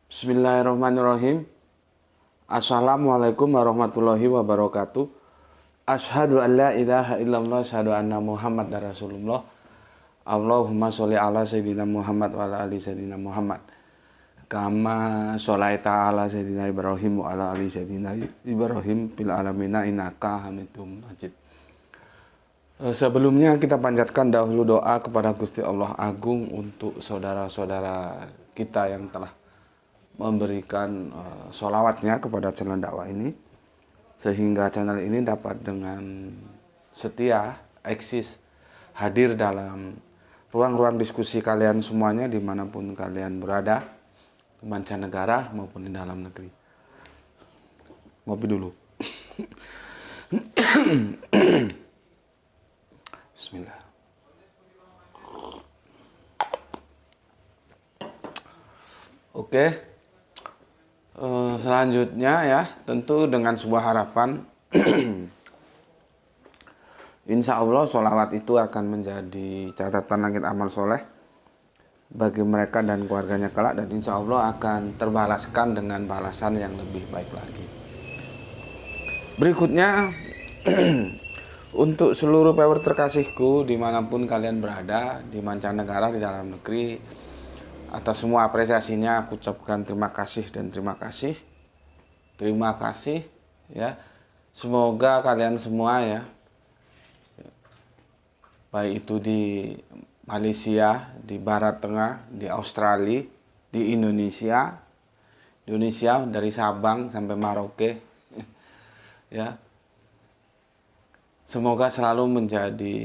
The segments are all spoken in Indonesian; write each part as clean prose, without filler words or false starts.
Bismillahirrahmanirrahim. Assalamualaikum warahmatullahi wabarakatuh. Asyhadu an la ilaha illallah, asyhadu anna Muhammad Rasulullah. Allahumma sholli ala sayyidina Muhammad wa ala ali sayyidina Muhammad. Kama sholaita ala sayyidina Ibrahim wa ala ali sayyidina Ibrahim fil alamina innaka Hamidum Majid. Sebelumnya kita panjatkan dahulu doa kepada Gusti Allah Agung untuk saudara-saudara kita yang telah memberikan sholawatnya kepada channel dakwah ini, sehingga channel ini dapat dengan setia eksis hadir dalam ruang-ruang diskusi kalian semuanya dimanapun kalian berada, di mancanegara maupun di dalam negeri. Ngopi dulu. Bismillah. Oke. Selanjutnya ya, tentu dengan sebuah harapan insya Allah sholawat itu akan menjadi catatan langit amal soleh bagi mereka dan keluarganya kelak, dan insya Allah akan terbalaskan dengan balasan yang lebih baik lagi. Berikutnya untuk seluruh viewer terkasihku dimanapun kalian berada, di mancanegara, di dalam negeri, atas semua apresiasinya aku ucapkan terima kasih dan terima kasih ya. Semoga kalian semua ya, baik itu di Malaysia, di Barat Tengah, di Australia, di Indonesia dari Sabang sampai Merauke ya, semoga selalu menjadi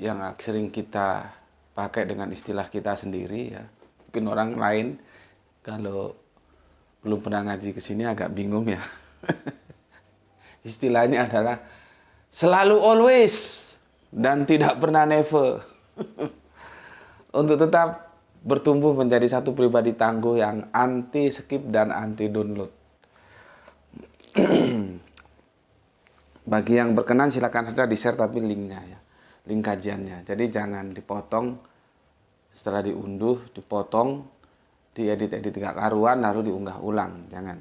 yang sering kita pakai dengan istilah kita sendiri ya. Mungkin orang lain kalau belum pernah ngaji ke sini agak bingung ya. Istilahnya adalah selalu always dan tidak pernah never. Untuk tetap bertumbuh menjadi satu pribadi tangguh yang anti skip dan anti download. Bagi yang berkenan silakan saja di-share tapi linknya ya. Link kajiannya. Jadi jangan dipotong. Setelah diunduh, dipotong, diedit-edit gak karuan, lalu diunggah ulang. Jangan.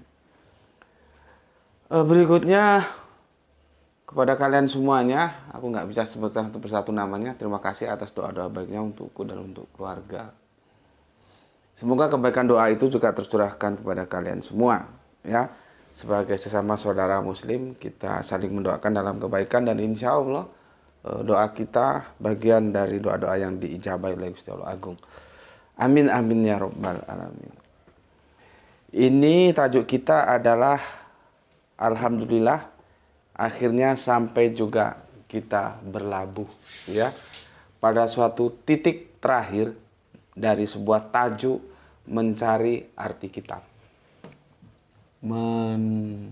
Berikutnya, kepada kalian semuanya, aku nggak bisa sebutkan satu persatu namanya. Terima kasih atas doa-doa baiknya untukku dan untuk keluarga. Semoga kebaikan doa itu juga tercurahkan kepada kalian semua. Ya, sebagai sesama saudara muslim, kita saling mendoakan dalam kebaikan, dan insya Allah doa kita bagian dari doa-doa yang diijabai oleh Gusti Allah Agung. Amin amin ya rabbal alamin. Ini tajuk kita adalah alhamdulillah akhirnya sampai juga kita berlabuh ya pada suatu titik terakhir dari sebuah tajuk mencari arti kitab. Mencari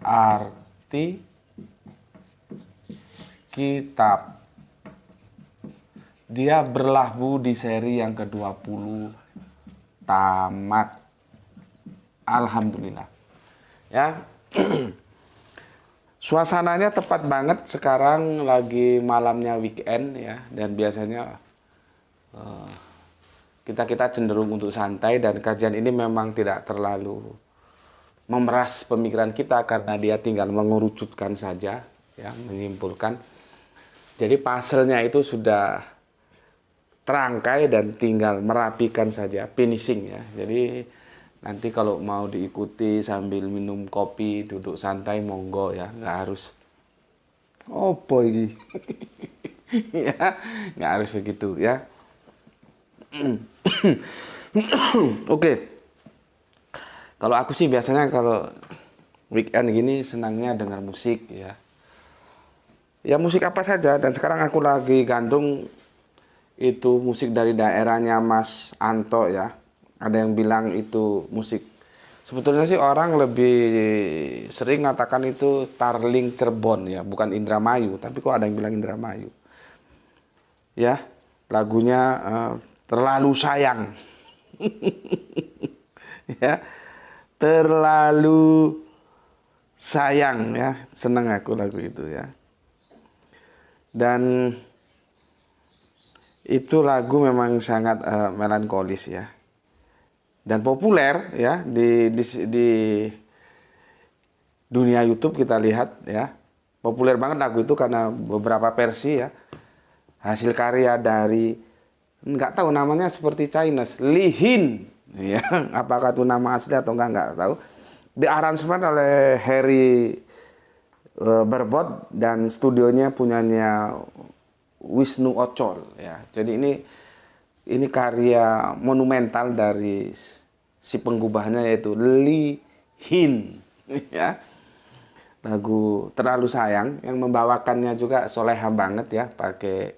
arti kitab. Dia berlabuh di seri yang ke-20 tamat. Alhamdulillah. Ya. Suasananya tepat banget sekarang lagi malamnya weekend ya, dan biasanya kita cenderung untuk santai, dan kajian ini memang tidak terlalu memeras pemikiran kita karena dia tinggal mengerucutkan saja ya, menyimpulkan. Jadi puzzle-nya itu sudah terangkai dan tinggal merapikan saja, finishing ya. Jadi nanti kalau mau diikuti sambil minum kopi, duduk santai, monggo ya, nggak harus opo ini ya, nggak harus begitu ya. Oke. Kalau aku sih biasanya kalau weekend gini senangnya dengar musik ya. Ya musik apa saja, dan sekarang aku lagi gandung itu musik dari daerahnya Mas Anto ya. Ada yang bilang itu musik, sebetulnya sih orang lebih sering mengatakan itu Tarling Cirebon ya, bukan Indramayu, tapi kok ada yang bilang Indramayu. Ya, lagunya Terlalu Sayang. Ya. Terlalu Sayang ya, senang aku lagu itu ya. Dan Itu lagu memang sangat melankolis ya. Dan populer ya di dunia YouTube kita lihat ya. Populer banget lagu itu karena beberapa versi ya. Hasil karya dari nggak tahu namanya seperti Chinese, Lee Hin ya. Apakah itu nama asli atau nggak tahu. Diaransemen oleh Harry Berbot dan studionya punyanya Wisnu Ochol ya. Jadi ini karya monumental dari si penggubahnya yaitu Lee Hin ya. Lagu Terlalu Sayang yang membawakannya juga soleha banget ya, pakai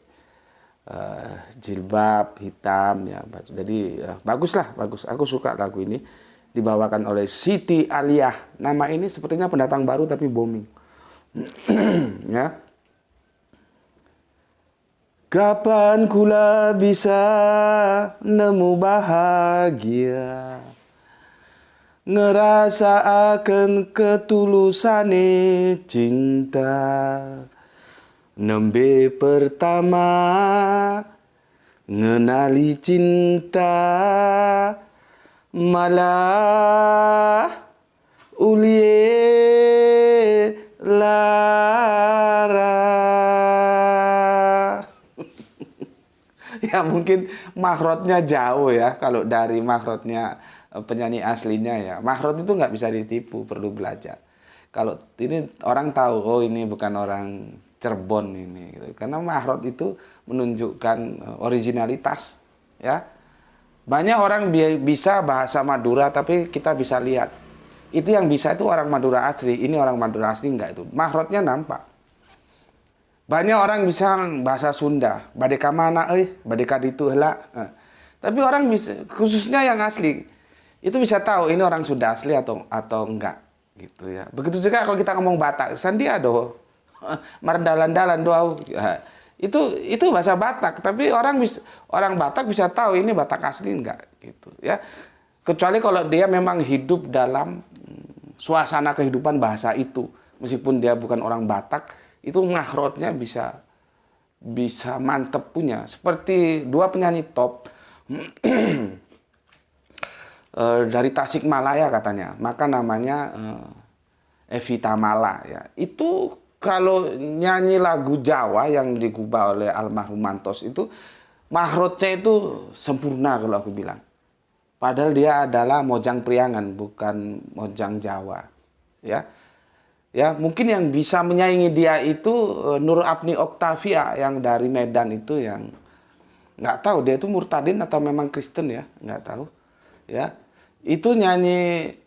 jilbab hitam ya. Jadi bagus lah, bagus. Aku suka lagu ini, dibawakan oleh Siti Aliyah. Nama ini sepertinya pendatang baru tapi booming. Ya. Kapan kula bisa nemu bahagia, ngerasa akan ketulusane cinta, nembe pertama ngenali cinta, malah ulie lara. Ya mungkin makrotnya jauh ya, kalau dari makrotnya penyanyi aslinya ya. Makrot itu nggak bisa ditipu, perlu belajar. Kalau ini orang tahu, oh ini bukan orang Cirebon ini, gitu. Karena makrot itu menunjukkan originalitas ya. Banyak orang bisa bahasa Madura, tapi kita bisa lihat. Itu yang bisa itu orang Madura asli, ini orang Madura asli enggak itu. Makrotnya nampak. Banyak orang bisa bahasa Sunda, badeka mana badeka ditu heula. Tapi orang bisa, khususnya yang asli, itu bisa tahu ini orang Sunda asli atau enggak gitu ya. Begitu juga kalau kita ngomong Batak, sandia do. Marendalan-dalan doa. Itu bahasa Batak, tapi orang Batak bisa tahu ini Batak asli enggak gitu ya. Kecuali kalau dia memang hidup dalam suasana kehidupan bahasa itu, meskipun dia bukan orang Batak, itu makrotnya bisa mantep punya. Seperti dua penyanyi top dari Tasikmalaya katanya, maka namanya Evita Mala ya. Itu kalau nyanyi lagu Jawa yang digubah oleh almarhum Mantos itu makrotnya itu sempurna kalau aku bilang. Padahal dia adalah Mojang Priangan, bukan Mojang Jawa ya. Ya, mungkin yang bisa menyaingi dia itu Nur Apni Oktavia yang dari Medan itu, yang nggak tahu dia itu murtadin atau memang Kristen ya, nggak tahu. Ya, itu nyanyi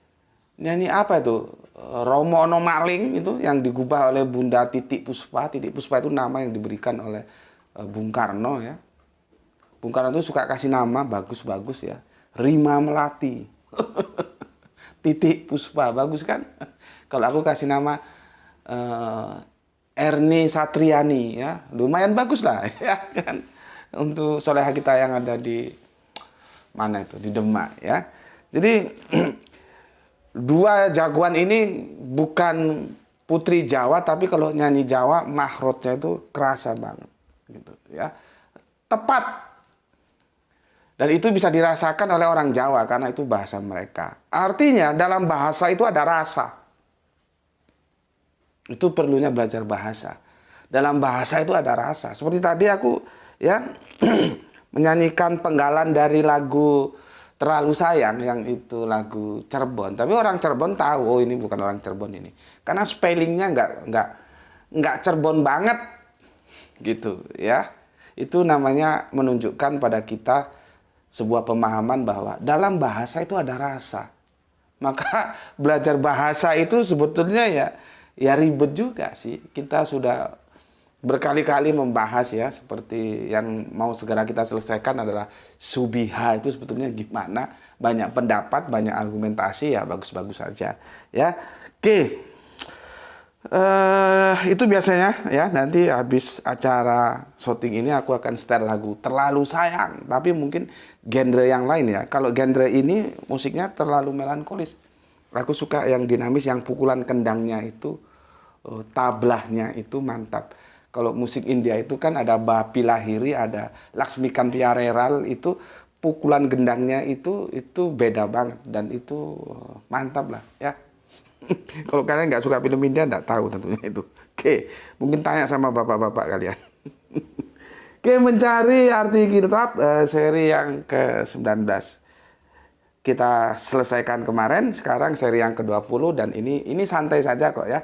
apa itu? Romo Ono Maling itu yang digubah oleh Bunda Titik Puspa. Titik Puspa itu nama yang diberikan oleh Bung Karno ya. Bung Karno itu suka kasih nama bagus-bagus ya. Rima Melati. Titik Puspa, bagus kan? Kalau aku kasih nama Erni Satriani ya, lumayan bagus lah ya kan, untuk soleha kita yang ada di mana itu, di Demak ya. Jadi dua jagoan ini bukan putri Jawa, tapi kalau nyanyi Jawa makrotnya itu kerasa banget gitu ya, tepat. Dan itu bisa dirasakan oleh orang Jawa karena itu bahasa mereka. Artinya dalam bahasa itu ada rasa. Itu perlunya belajar bahasa. Dalam bahasa itu ada rasa. Seperti tadi aku ya menyanyikan penggalan dari lagu Terlalu Sayang, yang itu lagu Cirebon. Tapi orang Cirebon tahu, oh ini bukan orang Cirebon ini. Karena spellingnya nggak Cirebon banget gitu ya. Itu namanya menunjukkan pada kita sebuah pemahaman bahwa dalam bahasa itu ada rasa. Maka belajar bahasa itu sebetulnya ya ribet juga sih. Kita sudah berkali-kali membahas ya, seperti yang mau segera kita selesaikan adalah subiha itu sebetulnya gimana. Banyak pendapat, banyak argumentasi ya, bagus-bagus saja ya. Oke. Itu biasanya ya, nanti habis acara syuting ini aku akan setel lagu Terlalu Sayang, tapi mungkin genre yang lain ya. Kalau genre ini musiknya terlalu melankolis. Aku suka yang dinamis, yang pukulan kendangnya itu, tablahnya itu mantap. Kalau musik India itu kan ada Bapi Lahiri, ada Laksmikan Piareral, itu pukulan gendangnya itu beda banget dan itu mantap lah ya. Kalau kalian nggak suka film India nggak tahu tentunya itu. Oke, mungkin tanya sama bapak-bapak kalian. Oke, mencari arti kitab seri yang ke-19. Kita selesaikan kemarin, sekarang seri yang ke-20 dan ini santai saja kok ya.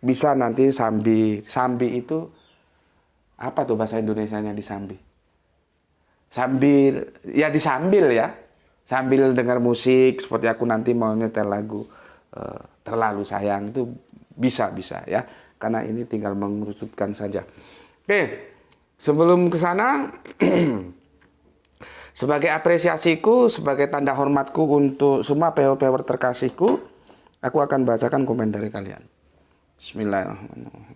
Bisa nanti sambi itu apa tuh bahasa Indonesianya di sambi? Sambil ya disambil ya. Sambil dengar musik seperti aku nanti mau nyetel lagu Terlalu Sayang itu bisa ya. Karena ini tinggal mengerucutkan saja. Oke. Sebelum ke sana, sebagai apresiasiku, sebagai tanda hormatku untuk semua PO-PO terkasihku, aku akan bacakan komen dari kalian. Bismillahirrahmanirrahim.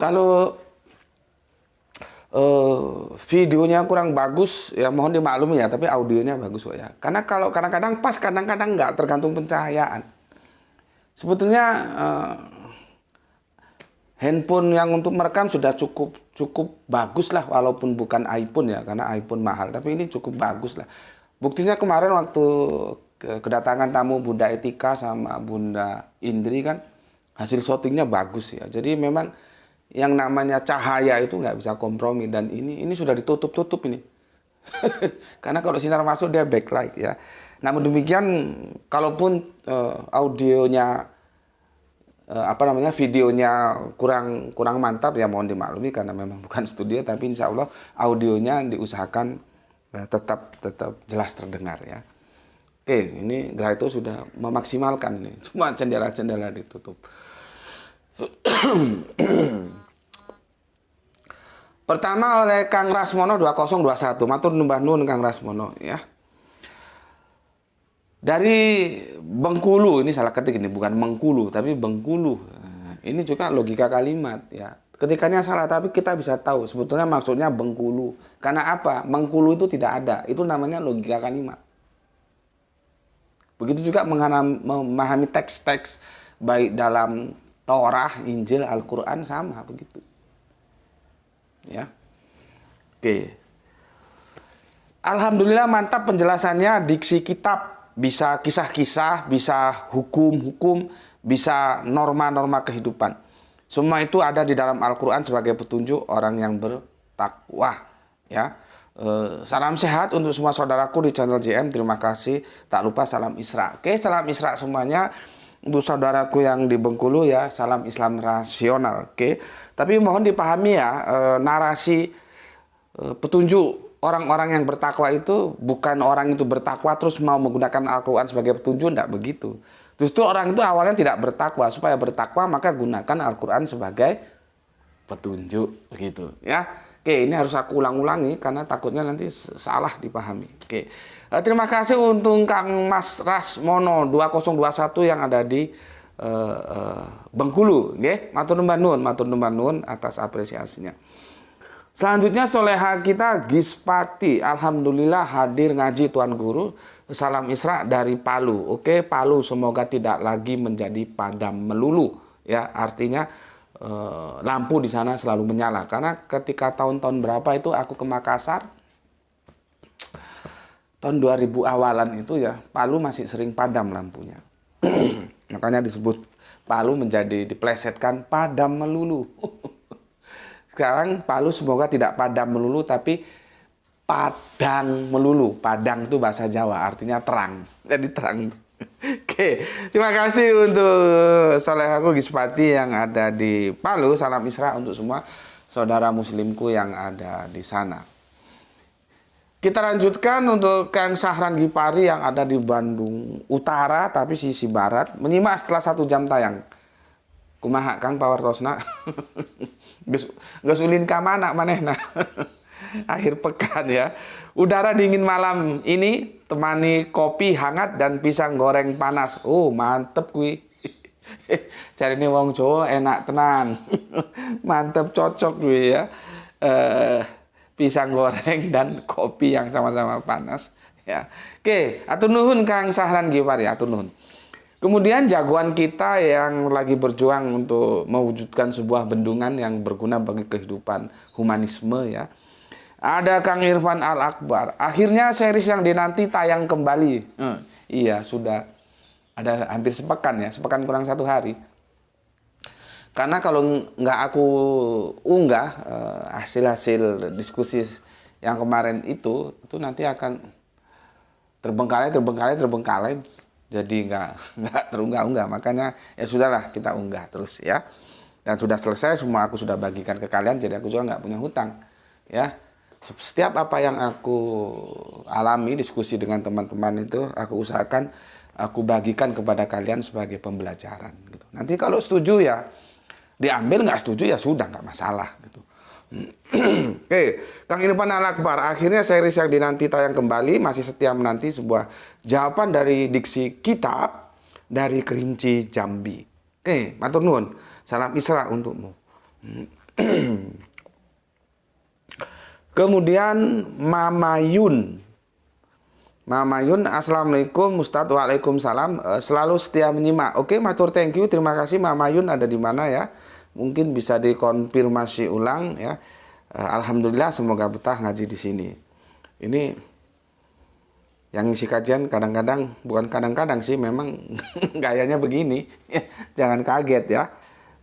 Kalau videonya kurang bagus, ya mohon dimaklumi ya, tapi audionya bagus kok ya. Karena kalau kadang-kadang pas, kadang-kadang nggak, tergantung pencahayaan. Sebetulnya handphone yang untuk merekam sudah cukup bagus lah, walaupun bukan iPhone ya, karena iPhone mahal. Tapi ini cukup bagus lah. Buktinya kemarin waktu kedatangan tamu Bunda Etika sama Bunda Indri kan, hasil syutingnya bagus ya. Jadi memang yang namanya cahaya itu nggak bisa kompromi, dan ini sudah ditutup ini. Karena kalau sinar masuk dia backlight ya. Namun demikian, kalaupun audionya videonya kurang mantap ya mohon dimaklumi karena memang bukan studio, tapi insya Allah audionya diusahakan tetap jelas terdengar ya. Oke, ini Graito sudah memaksimalkan ini. Semua jendela-jendela ditutup. Pertama oleh Kang Rasmono 2021. Matur numbah nuwun Kang Rasmono ya. Dari Bengkulu, ini salah ketik ini, bukan Mengkulu tapi Bengkulu. Nah, ini juga logika kalimat ya. Ketikanya salah tapi kita bisa tahu sebetulnya maksudnya Bengkulu. Karena apa? Mengkulu itu tidak ada. Itu namanya logika kalimat. Begitu juga memahami teks-teks baik dalam Torah, Injil, Al-Qur'an sama begitu. Ya. Oke. Alhamdulillah mantap penjelasannya, diksi kitab, bisa kisah-kisah, bisa hukum-hukum, bisa norma-norma kehidupan. Semua itu ada di dalam Al-Qur'an sebagai petunjuk orang yang bertakwa, ya. Salam sehat untuk semua saudaraku di channel JM. Terima kasih. Tak lupa salam Isra. Oke, salam Isra semuanya untuk saudaraku yang di Bengkulu ya. Salam Islam rasional. Oke. Tapi mohon dipahami ya, narasi petunjuk orang-orang yang bertakwa itu bukan orang itu bertakwa terus mau menggunakan Al-Qur'an sebagai petunjuk, tidak begitu. Justru orang itu awalnya tidak bertakwa, supaya bertakwa maka gunakan Al-Qur'an sebagai petunjuk begitu ya. Oke, ini harus aku ulang-ulangi karena takutnya nanti salah dipahami. Oke. Terima kasih untuk Kang Mas Rasmono 2021 yang ada di Bengkulu, nggih. Matur nuwun atas apresiasinya. Selanjutnya soleha kita Gispati, alhamdulillah hadir ngaji Tuan Guru. Salam Isra dari Palu. Oke, Palu semoga tidak lagi menjadi padam melulu ya, artinya lampu di sana selalu menyala. Karena ketika tahun-tahun berapa itu aku ke Makassar, tahun 2000 awalan itu ya, Palu masih sering padam lampunya. Makanya disebut Palu menjadi diplesetkan padam melulu. Sekarang Palu semoga tidak padam melulu tapi padang melulu. Padang itu bahasa Jawa, artinya terang. Jadi terang. Oke, terima kasih untuk solehaku Gispati yang ada di Palu. Salam Isra untuk semua saudara muslimku yang ada di sana. Kita lanjutkan untuk Kang Sahran Gipari yang ada di Bandung Utara tapi sisi barat. Menyimak setelah 1 jam tayang. Kumaha Kang Pawartosna. Geus ulin ka mana manehna. Akhir pekan ya. Udara dingin malam ini temani kopi hangat dan pisang goreng panas. Oh, mantep kuwi. Cari ini wong Jawa enak tenan. Mantep, cocok kuwi ya. Pisang goreng dan kopi yang sama-sama panas ya. Oke, atur nuhun Kang Sahran Gipari, atur nuhun. Kemudian jagoan kita yang lagi berjuang untuk mewujudkan sebuah bendungan yang berguna bagi kehidupan humanisme ya. Ada Kang Irfan Al-Akbar. Akhirnya series yang dinanti tayang kembali. Iya, sudah ada hampir sepekan ya, sepekan kurang 1 hari. Karena kalau nggak aku unggah hasil-hasil diskusi yang kemarin itu nanti akan terbengkalai, jadi nggak terunggah-unggah. Makanya ya sudahlah, kita unggah terus ya. Dan sudah selesai semua, aku sudah bagikan ke kalian, jadi aku juga nggak punya hutang ya. Setiap apa yang aku alami diskusi dengan teman-teman itu aku usahakan aku bagikan kepada kalian sebagai pembelajaran gitu. Nanti kalau setuju ya diambil, nggak setuju ya sudah, nggak masalah gitu. Oke, Kang Irfan Al-Akbar, akhirnya series yang dinanti tayang kembali, masih setia menanti sebuah jawaban dari diksi kitab dari Kerinci Jambi. Oke, matur nuwun. Salam Isra untukmu. Kemudian Mama Yun, assalamualaikum Ustadz. Waalaikumsalam. Selalu setia menyimak. Oke, matur thank you. Terima kasih Mama Yun, ada di mana ya? Mungkin bisa dikonfirmasi ulang ya. Alhamdulillah, semoga betah ngaji di sini. Ini yang ngisi kajian kadang-kadang, bukan kadang-kadang sih, memang gayanya begini. Jangan kaget ya.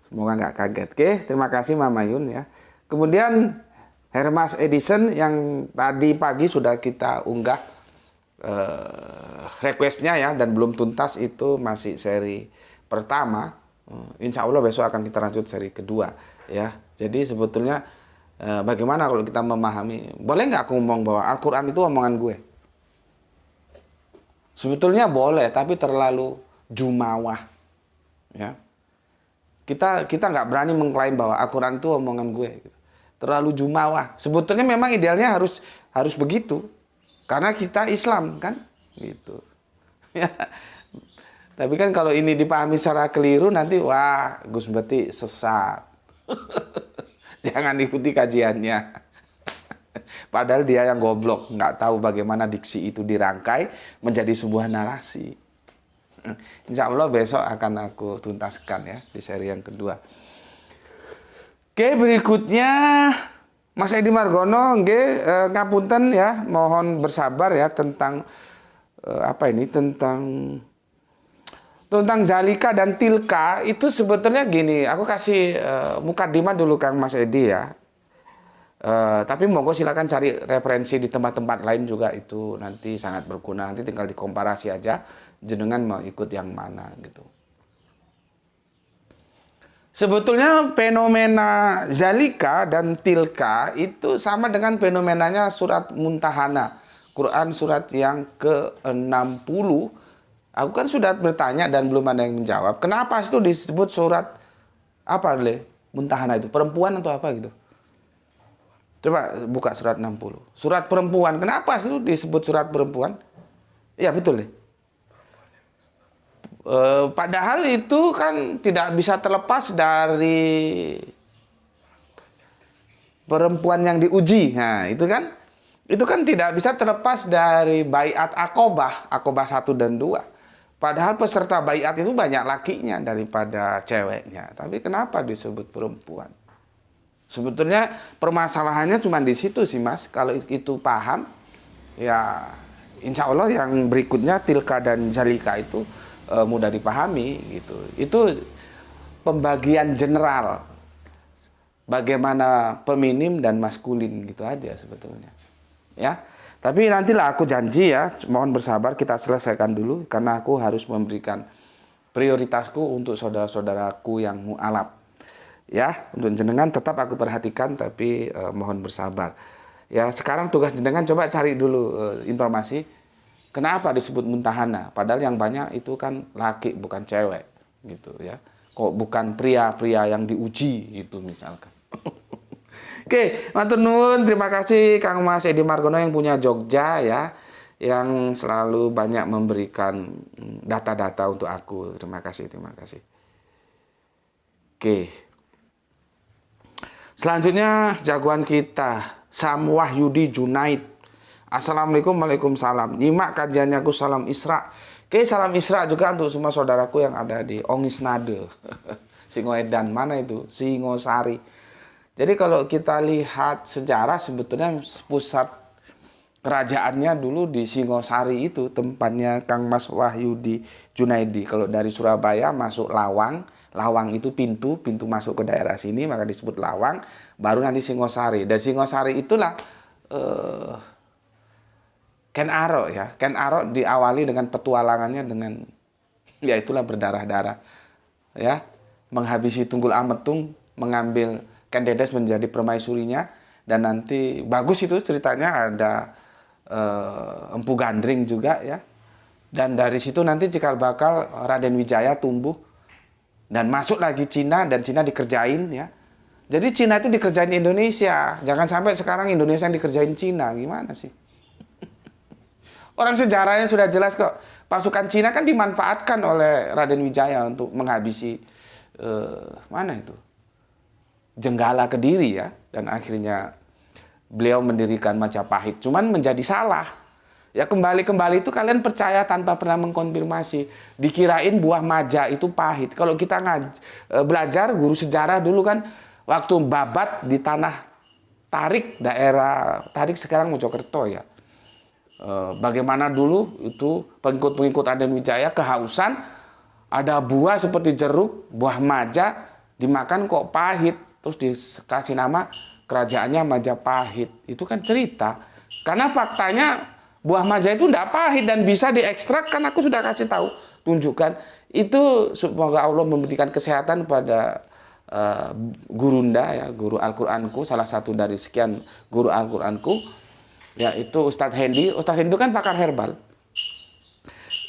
Semoga nggak kaget. Oke, terima kasih Mama Yun ya. Kemudian Hermas Edison yang tadi pagi sudah kita unggah requestnya ya, dan belum tuntas, itu masih seri pertama. Insya Allah besok akan kita lanjut seri kedua ya. Jadi sebetulnya bagaimana kalau kita memahami, boleh nggak aku ngomong bahwa Al-Quran itu omongan gue? Sebetulnya boleh, tapi terlalu jumawah ya. Kita nggak berani mengklaim bahwa Al-Quran itu omongan gue, terlalu jumawah. Sebetulnya memang idealnya harus begitu, karena kita Islam kan gitu ya. Tapi kan kalau ini dipahami secara keliru, nanti wah, Gus Beti sesat. Jangan ikuti kajiannya. Padahal dia yang goblok, nggak tahu bagaimana diksi itu dirangkai menjadi sebuah narasi. Insya Allah besok akan aku tuntaskan ya di seri yang kedua. Oke, berikutnya Mas Edi Margono, ngapunten ya, mohon bersabar ya tentang apa ini, tentang zalika dan tilka. Itu sebetulnya gini, aku kasih mukadimah dulu Kang Mas Edi ya. Tapi monggo silakan cari referensi di tempat-tempat lain juga, itu nanti sangat berguna. Nanti tinggal dikomparasi aja, jenengan mau ikut yang mana gitu. Sebetulnya fenomena zalika dan tilka itu sama dengan fenomenanya surat Muntahana, Quran surat yang ke-60. Aku kan sudah bertanya dan belum ada yang menjawab. Kenapa itu disebut surat apa le? Muntahana itu perempuan atau apa gitu? Coba buka surat 60. Surat perempuan. Kenapa itu disebut surat perempuan? Iya betul le. Padahal itu kan tidak bisa terlepas dari perempuan yang diuji. Nah, itu kan tidak bisa terlepas dari baiat Aqobah 1 dan 2. Padahal peserta baiat itu banyak lakinya daripada ceweknya. Tapi kenapa disebut perempuan? Sebetulnya permasalahannya cuma di situ sih Mas. Kalau itu paham, ya insya Allah yang berikutnya tilka dan zalika itu mudah dipahami gitu. Itu pembagian general. Bagaimana feminim dan maskulin gitu aja sebetulnya. Ya. Tapi nantilah aku janji ya, mohon bersabar, kita selesaikan dulu karena aku harus memberikan prioritasku untuk saudara-saudaraku yang mu'alaf. Ya, untuk jenengan tetap aku perhatikan, tapi mohon bersabar. Ya, sekarang tugas jenengan coba cari dulu informasi kenapa disebut muntahana, padahal yang banyak itu kan laki bukan cewek gitu ya. Kok bukan pria-pria yang diuji gitu misalkan. Oke, matur nuwun, terima kasih Kang Mas Edi Margono yang punya Jogja ya, yang selalu banyak memberikan data-data untuk aku. Terima kasih. Oke. Selanjutnya jagoan kita, Sam Wahyudi Junaid. Assalamualaikum, waalaikumsalam. Nyimak kajiannya aku Salam Isra. Oke, salam Isra juga untuk semua saudaraku yang ada di Ongisnade. Singoedan, mana itu? Singosari. Jadi kalau kita lihat sejarah, sebetulnya pusat kerajaannya dulu di Singosari itu, tempatnya Kang Mas Wahyudi Junaidi. Kalau dari Surabaya masuk Lawang, Lawang itu pintu masuk ke daerah sini, maka disebut Lawang. Baru nanti Singosari. Dan Singosari itulah Ken Arok ya. Ken Arok diawali dengan petualangannya dengan, ya itulah berdarah-darah. Ya, menghabisi Tunggul Ametung, mengambil Ken Dedes menjadi permaisurinya, dan nanti bagus itu ceritanya, ada Empu Gandring juga ya. Dan dari situ nanti cikal bakal Raden Wijaya tumbuh dan masuk lagi Cina, dan Cina dikerjain ya. Jadi Cina itu dikerjain Indonesia. Jangan sampai sekarang Indonesia yang dikerjain Cina. Gimana sih? Orang sejarahnya sudah jelas kok. Pasukan Cina kan dimanfaatkan oleh Raden Wijaya untuk menghabisi mana itu? Jenggala Kediri ya, dan akhirnya beliau mendirikan Majapahit. Cuman menjadi salah. Ya kembali itu kalian percaya tanpa pernah mengkonfirmasi. Dikirain buah maja itu pahit. Kalau kita belajar guru sejarah dulu kan, waktu babat di tanah Tarik, daerah Tarik sekarang Mojokerto ya. Bagaimana dulu itu pengikut-pengikut Raden Wijaya kehausan, ada buah seperti jeruk, buah maja, dimakan kok pahit. Terus dikasih nama kerajaannya Majapahit. Itu kan cerita. Karena faktanya buah maja itu tidak pahit dan bisa diekstrak, kan aku sudah kasih tahu, tunjukkan. Itu semoga Allah memberikan kesehatan pada gurunda ya, guru Al-Qur'anku, salah satu dari sekian guru Al-Qur'anku, yaitu Ustadz Hendi. Ustadz Hendi itu kan pakar herbal.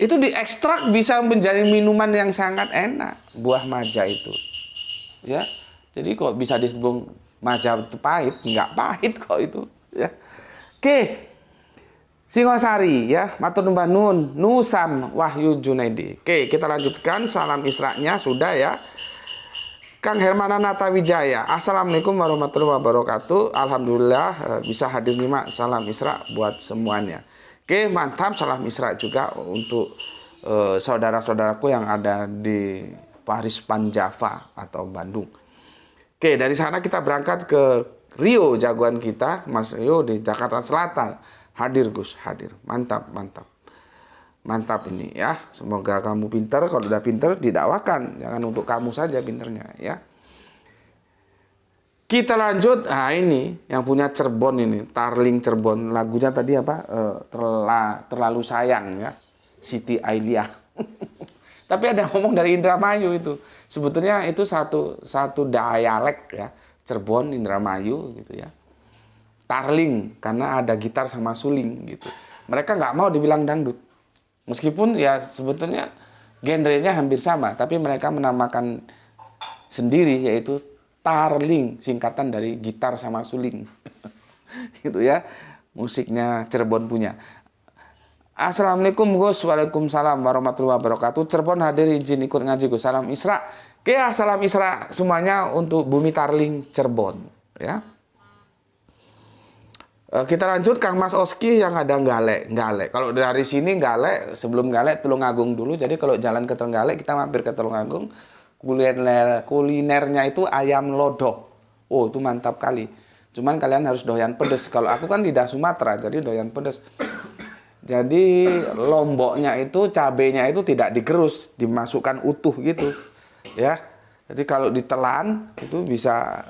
Itu diekstrak bisa menjadi minuman yang sangat enak, buah maja itu. Ya. Jadi kok bisa disebut maja itu pahit? Enggak pahit kok itu. Ya. Oke, Singosari ya, matur numbun nun, Nusam Wahyu Junaidi. Oke, kita lanjutkan salam Isra-nya sudah ya. Kang Hermana Nata Wijaya. Assalamualaikum warahmatullahi wabarakatuh. Alhamdulillah bisa hadir nyimak salam Isra buat semuanya. Oke, mantap, salam Isra juga untuk saudara-saudaraku yang ada di Paris Panjava atau Bandung. Oke, dari sana kita berangkat ke Rio, jagoan kita, Mas Rio di Jakarta Selatan. Hadir Gus, hadir. Mantap, mantap. Mantap ini ya. Semoga kamu pinter. Kalau udah pinter, didakwakan. Jangan untuk kamu saja pinternya ya. Kita lanjut. Nah ini, yang punya Cirebon ini. Tarling Cirebon. Lagunya tadi apa? Terlalu sayang ya. Siti Ailia. Tapi ada ngomong dari Indramayu itu. Sebetulnya itu satu dialek ya. Cirebon, Indramayu gitu ya. Tarling, karena ada gitar sama suling gitu. Mereka nggak mau dibilang dangdut. Meskipun ya sebetulnya genrenya hampir sama. Tapi mereka menamakan sendiri yaitu tarling. Singkatan dari gitar sama suling. Gitu ya. Musiknya Cirebon punya. Assalamualaikum Gus. Waalaikumsalam warahmatullahi wabarakatuh. Cirebon hadir, izin ikut ngaji Gus. Salam Isra. Oke ya, salam Isra semuanya untuk Bumi Tarling Cirebon ya. Kita lanjut Kang Mas Oski yang ada Galek. Kalau dari sini Galek, sebelum Galek Tulungagung dulu. Jadi kalau jalan ke Trenggalek kita mampir ke Tulungagung. Kulinernya itu ayam lodo. Oh, itu mantap kali. Cuman kalian harus doyan pedes. Kalau aku kan lidah Sumatera, jadi doyan pedes. Jadi lomboknya itu, cabenya itu tidak digerus, dimasukkan utuh gitu, ya. Jadi kalau ditelan itu bisa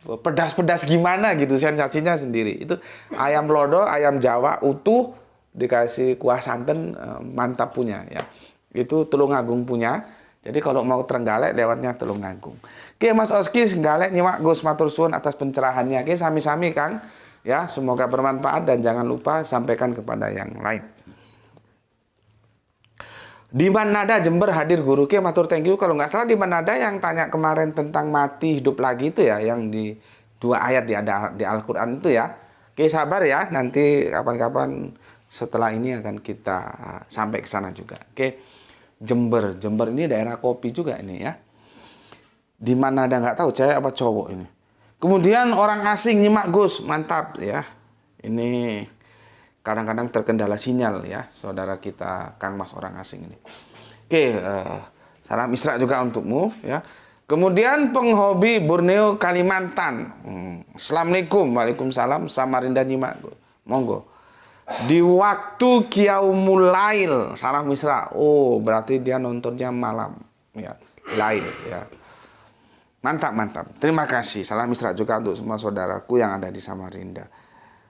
pedas-pedas gimana gitu, sensasinya sendiri. Itu ayam lodo, ayam Jawa utuh dikasih kuah santan, mantap punya, ya. Itu Tulungagung punya. Jadi kalau mau Trenggalek lewatnya Tulungagung. Oke Mas Oski Trenggalek nyimak Gus matur suwun atas pencerahannya. Oke sami-sami Kang. Ya, semoga bermanfaat dan jangan lupa sampaikan kepada yang lain. Diman Nada Jember hadir guru. Oke matur thank you. Kalau nggak salah Diman Nada yang tanya kemarin tentang mati hidup lagi itu ya, yang di 2 ayat di Al-Qur'an itu ya. Oke sabar ya, nanti kapan-kapan setelah ini akan kita sampai ke sana juga. Oke. Jember ini daerah kopi juga ini ya. Di mana ada nggak tahu cewek apa cowok ini. Kemudian orang asing nyimak Gus, mantap ya. Ini kadang-kadang terkendala sinyal ya, saudara kita Kang Mas orang asing ini. Oke, salam Isra juga untukmu ya. Kemudian penghobi Borneo Kalimantan. Assalamualaikum, waalaikumsalam, Samarinda nyimak, monggo. Di waktu Qiyamul Lail, salam Isra. Oh, berarti dia nontonnya malam ya, lail ya. Mantap, mantap. Terima kasih. Salam Isra juga untuk semua saudaraku yang ada di Samarinda.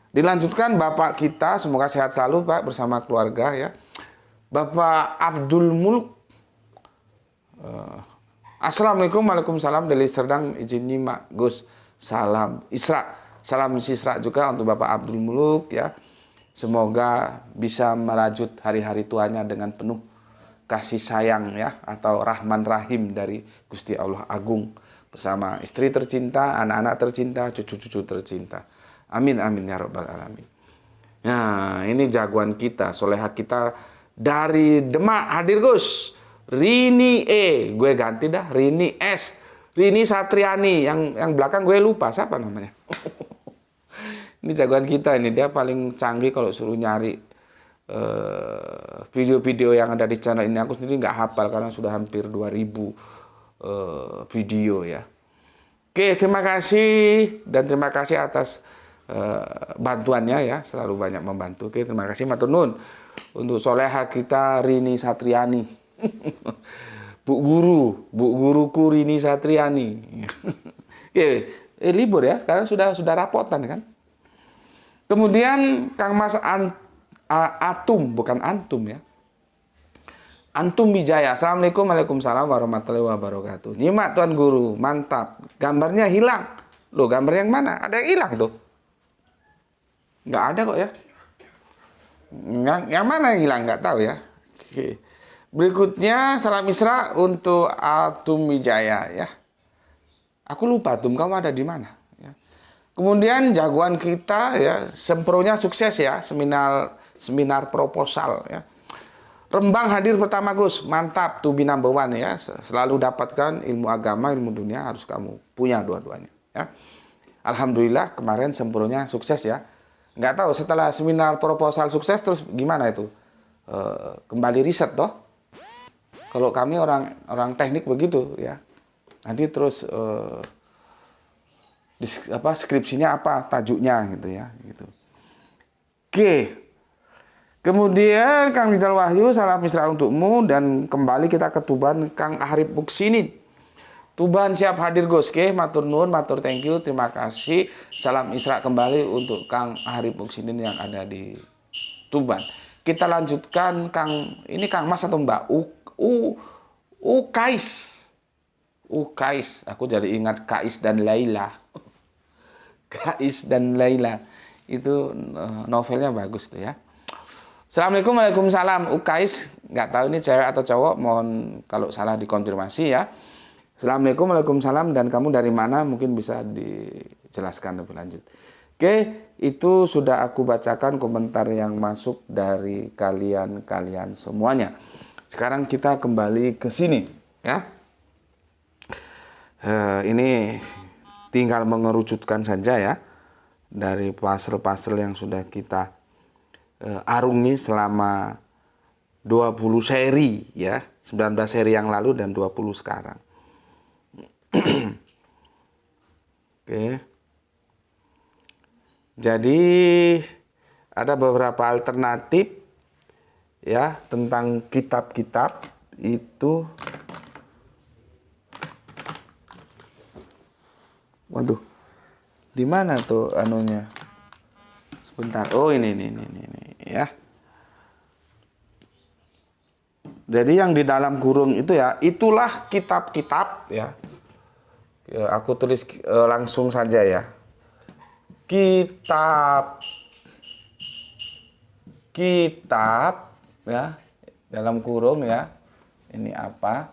Dilanjutkan Bapak kita, semoga sehat selalu Pak bersama keluarga ya. Bapak Abdul Mulk. Assalamualaikum, waalaikumsalam. Dari Serdang izin nyimak Gus. Salam Isra. Salam Isra juga untuk Bapak Abdul Muluk ya. Semoga bisa merajut hari-hari tuanya dengan penuh kasih sayang ya, atau rahman rahim dari Gusti Allah Agung, bersama istri tercinta, anak-anak tercinta, cucu-cucu tercinta. Amin, amin ya rabbal alamin. Nah, ini jagoan kita, soleha kita dari Demak hadir Gus. Rini gue ganti dah, Rini S. Rini Satriani, yang belakang gue lupa siapa namanya. Ini jagoan kita ini, dia paling canggih kalau suruh nyari video-video yang ada di channel ini. Aku sendiri nggak hafal karena sudah hampir 2000 video ya. Oke, terima kasih dan terima kasih atas bantuannya ya, selalu banyak membantu. Oke, terima kasih matur nuwun untuk soleha kita Rini Satriani. Bu guruku Rini Satriani. Oke, libur ya, karena sudah rapotan kan. Kemudian Kang Mas Atum, bukan Antum ya. Antum Wijaya. Assalamualaikum, waalaikumsalam warahmatullahi wabarakatuh. Nyimak Tuan Guru, mantap. Gambarnya hilang. Loh, gambar yang mana? Ada yang hilang tuh? Nggak ada kok ya. Yang mana yang hilang? Nggak tahu ya. Oke. Berikutnya, salam Isra untuk Atum Wijaya ya. Aku lupa Atum, kamu ada di mana? Ya. Kemudian jagoan kita ya, sempronya sukses ya, seminar proposal ya. Rembang hadir pertama Gus, mantap tuh be number one ya. Selalu dapatkan ilmu agama, ilmu dunia harus kamu punya dua-duanya ya. Alhamdulillah kemarin sempronya sukses ya. Nggak tahu setelah seminar proposal sukses terus gimana itu? Kembali riset toh. Kalau kami orang teknik begitu ya. Nanti terus skripsinya apa, tajuknya gitu ya, gitu. Oke. Kemudian Kang Rizal Wahyu, salam Isra untukmu, dan kembali kita ke Tuban Kang Arif Muksinin. Tuban siap hadir Gus. Oke, matur nuwun, matur thank you, terima kasih. Salam Isra kembali untuk Kang Arif Muksinin yang ada di Tuban. Kita lanjutkan ini Kang Mas atau Mbak Ukais. Ukais, aku jadi ingat Kais dan Laila. Kais dan Laila. Itu novelnya bagus tuh ya. Assalamualaikum, waalaikumsalam. Ukais, nggak tahu ini cewek atau cowok, mohon kalau salah dikonfirmasi ya. Assalamualaikum, waalaikumsalam, dan kamu dari mana? Mungkin bisa dijelaskan lebih lanjut. Oke, itu sudah aku bacakan komentar yang masuk dari kalian semuanya. Sekarang kita kembali ke sini ya. Ini tinggal mengerucutkan saja ya dari puzzle-puzzle yang sudah kita arungi selama 20 seri ya, 19 seri yang lalu dan 20 sekarang. Oke. Jadi ada beberapa alternatif ya tentang kitab-kitab itu. Waduh. Di mana tuh anunya? Sebentar. Oh, ini ya. Jadi yang di dalam kurung itu ya, itulah kitab-kitab ya. Aku tulis langsung saja ya. Kitab ya, dalam kurung ya. Ini apa?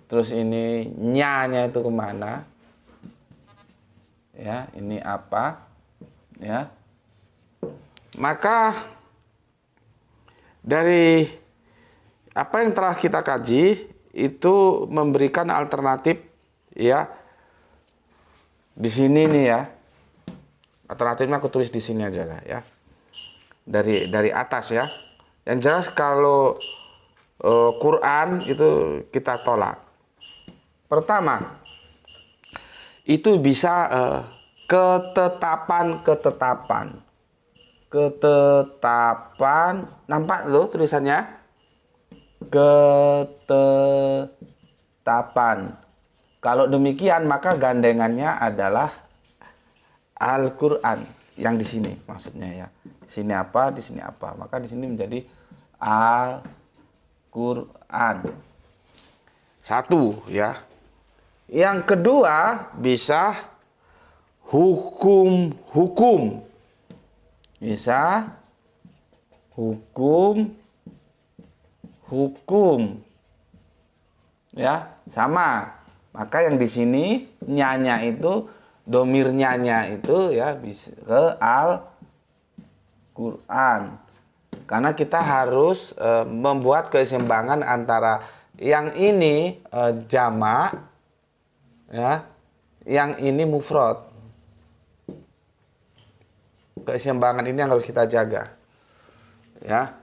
Terus ini nyanya itu kemana? Ya, ini apa? Ya. Maka dari apa yang telah kita kaji itu memberikan alternatif ya. Di sini nih ya. Alternatifnya aku tulis di sini aja lah ya. dari atas ya. Yang jelas kalau Quran itu kita tolak. Pertama, itu bisa ketetapan. Nampak loh tulisannya? Ketetapan. Kalau demikian maka gandengannya adalah Al-Qur'an yang di sini maksudnya ya. Di sini apa, di sini apa. Maka di sini menjadi Al-Qur'an. Satu ya. Yang kedua bisa hukum. Bisa hukum. Ya, sama. Maka yang di sini nyanya itu domir nyanya itu ya bisa ke Al-Qur'an. Karena kita harus membuat keseimbangan antara yang ini jamak ya, yang ini mufrad. Keseimbangan ini yang harus kita jaga. Ya.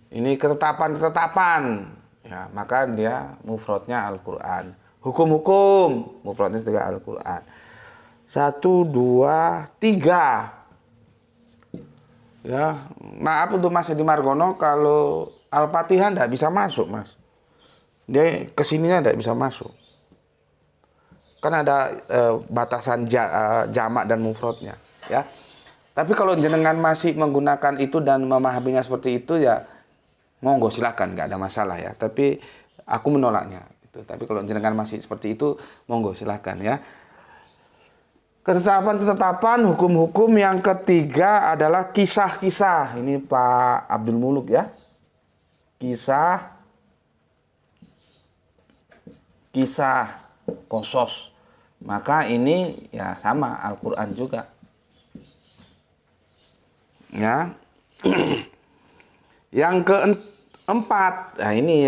Ini ketetapan. Ya, maka dia mufradnya Al-Qur'an. Hukum-hukum, mufradnya juga Al-Qur'an. 1, 2, 3. Ya, maaf untuk Mas Edi Margono kalau Al-Fatihah enggak bisa masuk, Mas. Dia kesininya enggak bisa masuk. Kan ada batasan jamak dan mufradnya, ya. Tapi kalau jenengan masih menggunakan itu dan memahaminya seperti itu ya monggo silakan, nggak ada masalah ya. Tapi aku menolaknya. Tapi kalau jenengan masih seperti itu monggo silakan ya. Ketetapan, hukum-hukum. Yang ketiga adalah kisah-kisah. Ini Pak Abdul Muluk ya. Kisah qasas. Maka ini ya sama Al-Qur'an juga. Ya. Yang keempat, nah ini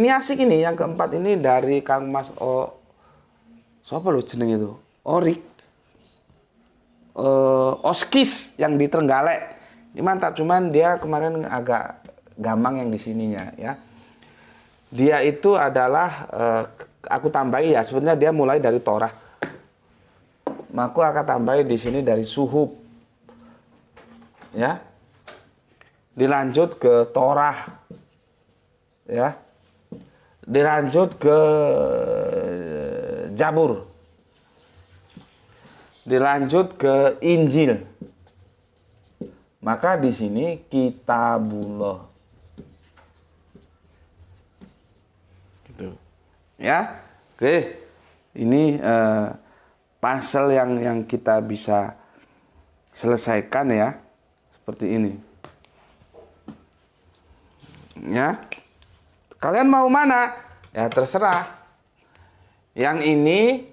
asik ini. Yang keempat ini dari Kang Mas siapa lo jeneng itu? Orik. Oskis yang di Trenggalek. Ini mantap, cuman dia kemarin agak gampang yang di sininya ya. Dia itu adalah aku tambahi ya, sebenarnya dia mulai dari Torah. Maka aku akan tambahi di sini dari suhub. Ya. Dilanjut ke Torah. Ya. Dilanjut ke Zabur. Dilanjut ke Injil. Maka di sini Kitabullah. Gitu. Ya. Oke. Ini pasal yang kita bisa selesaikan ya. Seperti ini. Ya. Kalian mau mana? Ya terserah. Yang ini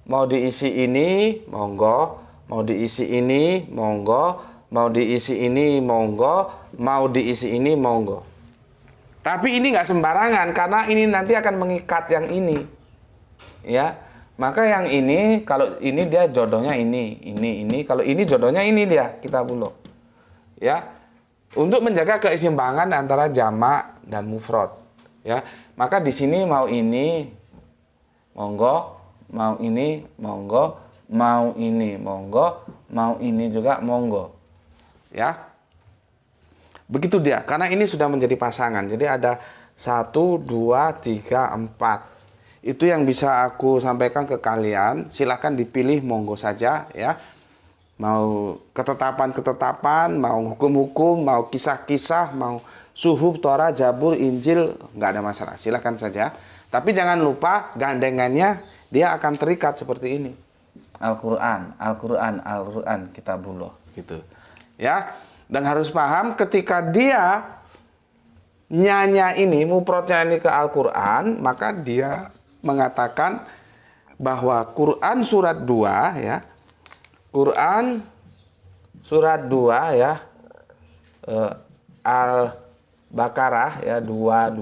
mau diisi ini, monggo. Mau diisi ini, monggo. Mau diisi ini, monggo. Mau diisi ini, monggo. Tapi ini nggak sembarangan karena ini nanti akan mengikat yang ini. Ya. Maka yang ini, kalau ini dia jodohnya ini. Kalau ini jodohnya ini dia, Kitabullah. Ya, untuk menjaga keseimbangan antara jamak dan mufrad. Ya, maka di sini mau ini, monggo, mau ini, monggo, mau ini, monggo, mau ini juga monggo. Ya, begitu dia. Karena ini sudah menjadi pasangan. Jadi ada 1, 2, 3, 4. Itu yang bisa aku sampaikan ke kalian. Silahkan dipilih, monggo saja ya. Mau ketetapan, mau hukum-hukum, mau kisah-kisah, mau suhub, Torah, Zabur, Injil, nggak ada masalah. Silahkan saja. Tapi jangan lupa gandengannya dia akan terikat seperti ini. Al-Qur'an, Kitabullah gitu. Ya. Dan harus paham ketika dia nyanya ini, mufradnya ini ke Al-Qur'an, maka dia mengatakan bahwa Quran surat 2 ya. Quran surat 2 ya, Al-Baqarah ya 22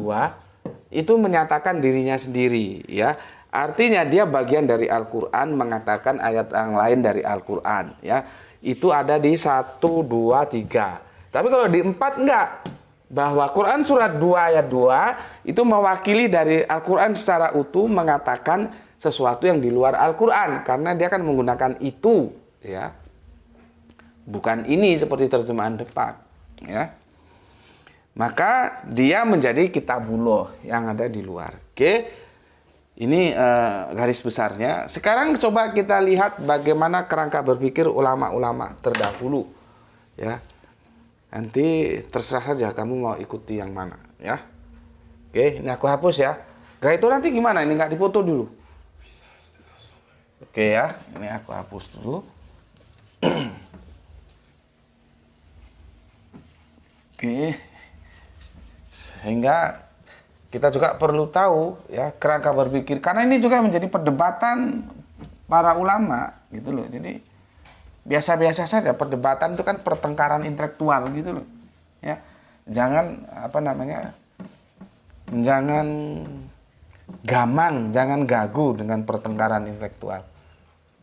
itu menyatakan dirinya sendiri ya. Artinya dia bagian dari Al-Qur'an mengatakan ayat yang lain dari Al-Qur'an ya. Itu ada di 1, 2, 3. Tapi kalau di 4 enggak. Bahwa Quran surat 2 ayat 2 itu mewakili dari Al-Quran secara utuh mengatakan sesuatu yang di luar Al-Quran. Karena dia kan menggunakan itu. Ya. Bukan ini seperti terjemahan Depak. Ya. Maka dia menjadi kitabullah yang ada di luar. Oke. Ini garis besarnya. Sekarang coba kita lihat bagaimana kerangka berpikir ulama-ulama terdahulu. Ya. Nanti terserah saja kamu mau ikuti yang mana, ya. Oke, ini aku hapus ya. Gak itu nanti gimana? Ini nggak difoto dulu. Oke ya, ini aku hapus dulu. Oke. Sehingga kita juga perlu tahu ya kerangka berpikir, karena ini juga menjadi perdebatan para ulama gitu loh. Jadi biasa-biasa saja, perdebatan itu kan pertengkaran intelektual gitu loh. Ya. Jangan jangan gamang, jangan gagu dengan pertengkaran intelektual.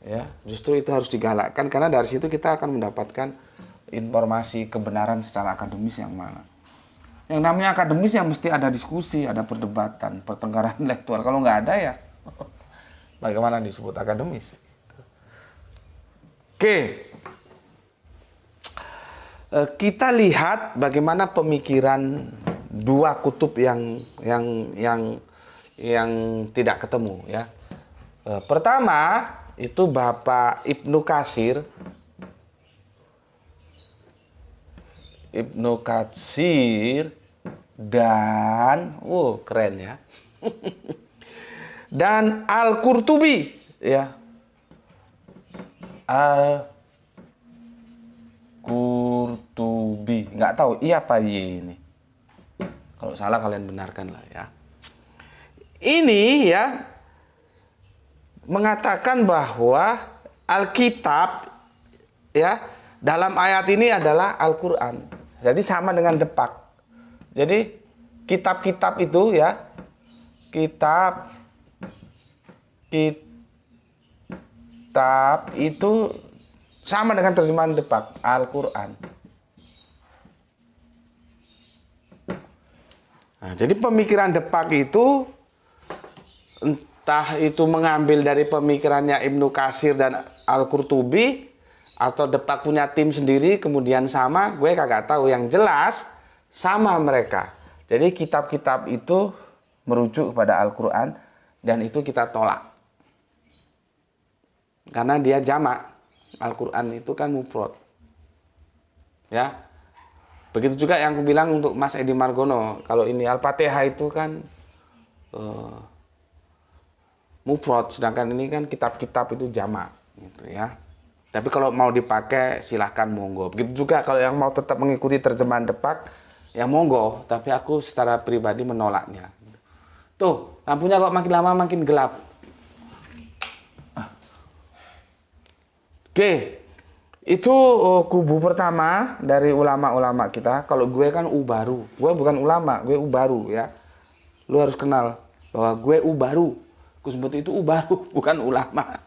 Ya, justru itu harus digalakkan karena dari situ kita akan mendapatkan informasi kebenaran secara akademis yang mana. Yang namanya akademis ya mesti ada diskusi, ada perdebatan, pertengkaran intelektual. Kalau nggak ada ya bagaimana disebut akademis? Oke, kita lihat bagaimana pemikiran dua kutub yang tidak ketemu ya. Pertama itu Bapak Ibnu Katsir. Ibnu Katsir dan keren ya. Dan Al-Qurtubi ya. Al-Qurtubi, nggak tahu iya apa Y ini. Kalau salah kalian benarkan lah ya. Ini ya mengatakan bahwa Alkitab ya dalam ayat ini adalah Al-Quran. Jadi sama dengan Depak. Jadi kitab-kitab itu ya kitab itu sama dengan terjemahan Depak, Al-Quran. Nah, jadi pemikiran Depak itu entah itu mengambil dari pemikirannya Ibnu Katsir dan Al-Qurtubi atau Depak punya tim sendiri kemudian sama, gue kagak tahu. Yang jelas sama mereka. Jadi kitab-kitab itu merujuk kepada Al-Quran dan itu kita tolak. Karena dia jamak. Al-Quran itu kan mufrad. Ya. Begitu juga yang aku bilang untuk Mas Edi Margono. Kalau ini Al-Fatihah itu kan mufrad, sedangkan ini kan kitab-kitab itu jamak gitu ya. Tapi kalau mau dipakai silahkan monggo. Begitu juga kalau yang mau tetap mengikuti terjemahan Depak ya monggo, tapi aku secara pribadi menolaknya. Tuh, lampunya kok makin lama makin gelap. Oke, itu kubu pertama dari ulama-ulama kita. Kalau gue kan baru, gue bukan ulama, gue baru ya. Lu harus kenal bahwa gue baru. Gue sebut itu baru, bukan ulama.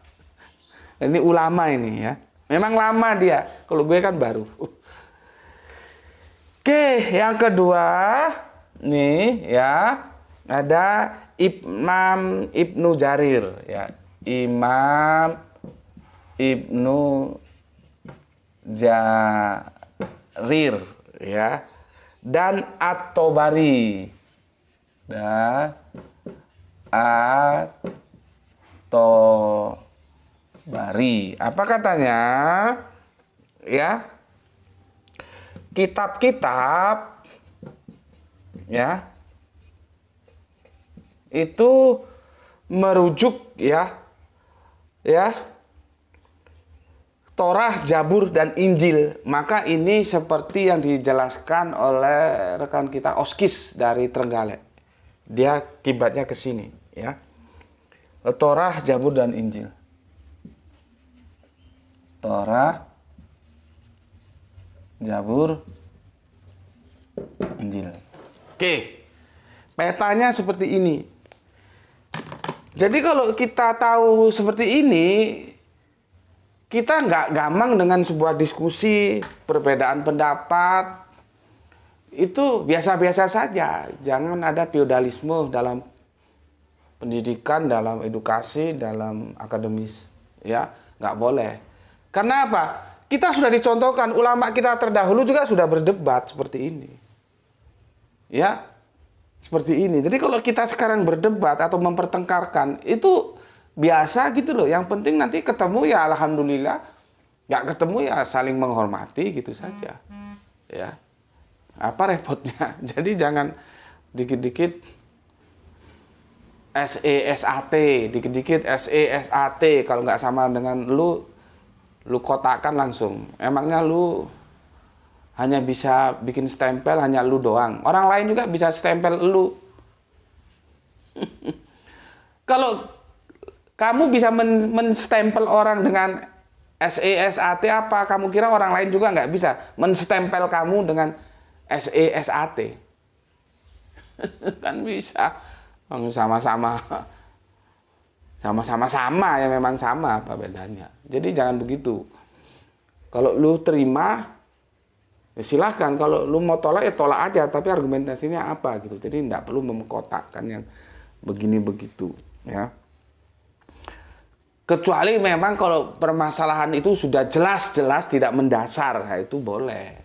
Ini ulama ini ya. Memang lama dia. Kalau gue kan baru. Oke, yang kedua nih ya ada Imam Ibnu Jarir ya. Imam Ibnu Jarir ya, dan At-Tabari dan At-Tabari. Apa katanya? Ya, kitab-kitab ya itu merujuk ya Torah, Zabur, dan Injil. Maka ini seperti yang dijelaskan oleh rekan kita Oskis dari Trenggalek. Dia kiblatnya ke sini ya. Torah, Zabur, dan Injil. Torah, Zabur, Injil. Oke. Petanya seperti ini. Jadi kalau kita tahu seperti ini, kita nggak gampang dengan sebuah diskusi, perbedaan pendapat, itu biasa-biasa saja. Jangan ada feodalisme dalam pendidikan, dalam edukasi, dalam akademis. Ya, nggak boleh. Karena apa? Kita sudah dicontohkan, ulama kita terdahulu juga sudah berdebat seperti ini. Ya, seperti ini. Jadi kalau kita sekarang berdebat atau mempertengkarkan, itu biasa gitu loh. Yang penting nanti ketemu ya alhamdulillah. Nggak ketemu ya saling menghormati gitu saja. Ya. Apa repotnya? Jadi jangan dikit-dikit SESAT, dikit-dikit SESAT. Kalau nggak sama dengan lu kotakkan langsung. Emangnya lu hanya bisa bikin stempel hanya lu doang. Orang lain juga bisa stempel lu. Kalau kamu bisa menstempel orang dengan SESAT, apa kamu kira orang lain juga nggak bisa menstempel kamu dengan SESAT? Kan bisa. Sama-sama ya, memang sama, apa bedanya. Jadi jangan begitu. Kalau lu terima ya silahkan, kalau lu mau tolak ya tolak aja, tapi argumentasinya apa gitu. Jadi tidak perlu mengkotakkan yang begini begitu ya. Kecuali memang kalau permasalahan itu sudah jelas-jelas tidak mendasar, nah itu boleh.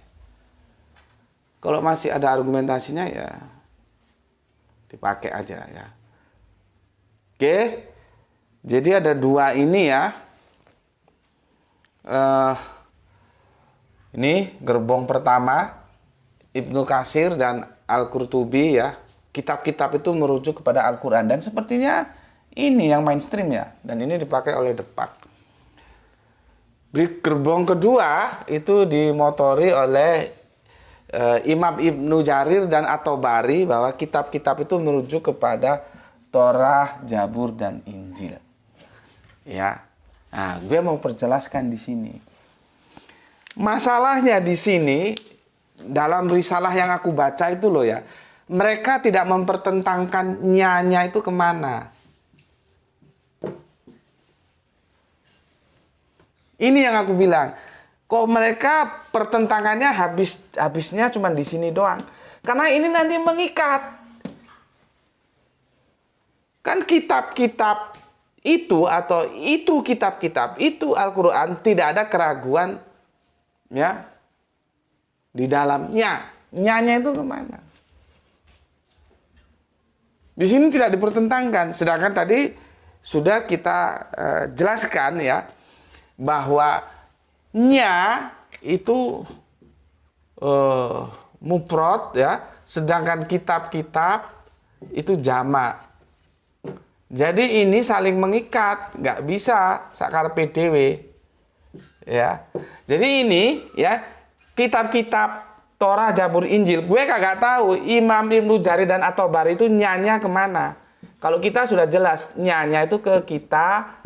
Kalau masih ada argumentasinya ya dipakai aja ya. Oke, jadi ada dua ini ya. Ini gerbong pertama Ibnu Katsir dan Al-Qurtubi ya. Kitab-kitab itu merujuk kepada Al-Quran dan sepertinya ini yang mainstream ya. Dan ini dipakai oleh Depak. Gerbong kedua itu dimotori oleh Imam Ibnu Jarir dan At-Tabari, bahwa kitab-kitab itu merujuk kepada Torah, Zabur, dan Injil. Ya, nah, gue mau perjelaskan di sini. Masalahnya di sini dalam risalah yang aku baca itu loh ya, mereka tidak mempertentangkan nyanya itu kemana. Ini yang aku bilang. Kok mereka pertentangannya habisnya cuma di sini doang. Karena ini nanti mengikat. Kan kitab-kitab itu atau itu kitab-kitab itu Al-Quran tidak ada keraguan ya di dalamnya. Nyanya itu kemana? Di sini tidak dipertentangkan. Sedangkan tadi sudah kita jelaskan ya bahwa nya itu mufrad ya, sedangkan kitab-kitab itu jamak. Jadi ini saling mengikat, nggak bisa sakar PDW ya. Jadi ini ya kitab-kitab Torah, Zabur, Injil, gue kagak tahu Imam Ibnu Jarir dan At-Tabari itu nyanya kemana. Kalau kita sudah jelas nyanya itu ke kita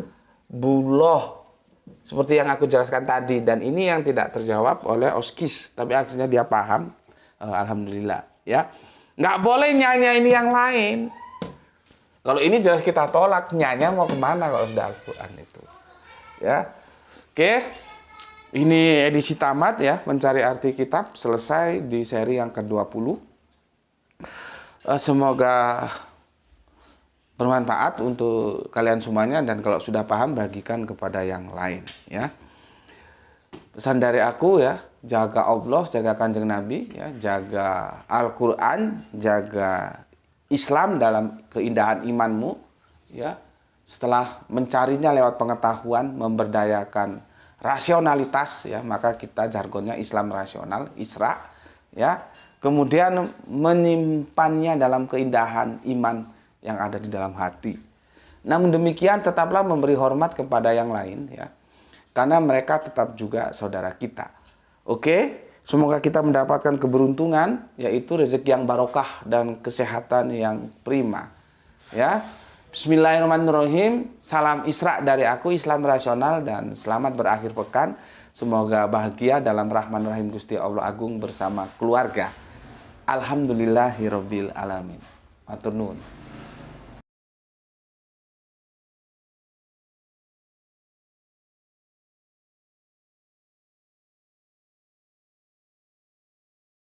buloh. Seperti yang aku jelaskan tadi. Dan ini yang tidak terjawab oleh Oskis. Tapi akhirnya dia paham. Alhamdulillah. Ya, nggak boleh nyanya ini yang lain. Kalau ini jelas kita tolak. Nyanya mau kemana kalau sudah Al-Quran itu. Ya, oke. Ini edisi tamat ya. Mencari arti kitab. Selesai di seri yang ke-20. Semoga bermanfaat untuk kalian semuanya, dan kalau sudah paham bagikan kepada yang lain ya. Pesan dari aku ya, jaga Allah, jaga Kanjeng Nabi ya, jaga Al-Qur'an, jaga Islam dalam keindahan imanmu ya. Setelah mencarinya lewat pengetahuan, memberdayakan rasionalitas ya, maka kita jargonnya Islam rasional, Isra ya. Kemudian menyimpannya dalam keindahan iman yang ada di dalam hati. Namun demikian tetaplah memberi hormat kepada yang lain ya. Karena mereka tetap juga saudara kita. Oke, semoga kita mendapatkan keberuntungan, yaitu rezeki yang barokah dan kesehatan yang prima. Ya. Bismillahirrahmanirrahim. Salam Isra dari aku, Islam rasional, dan selamat berakhir pekan. Semoga bahagia dalam Rahman Rahim Gusti Allah Agung bersama keluarga. Alhamdulillahirabbil alamin. Matur nuwun.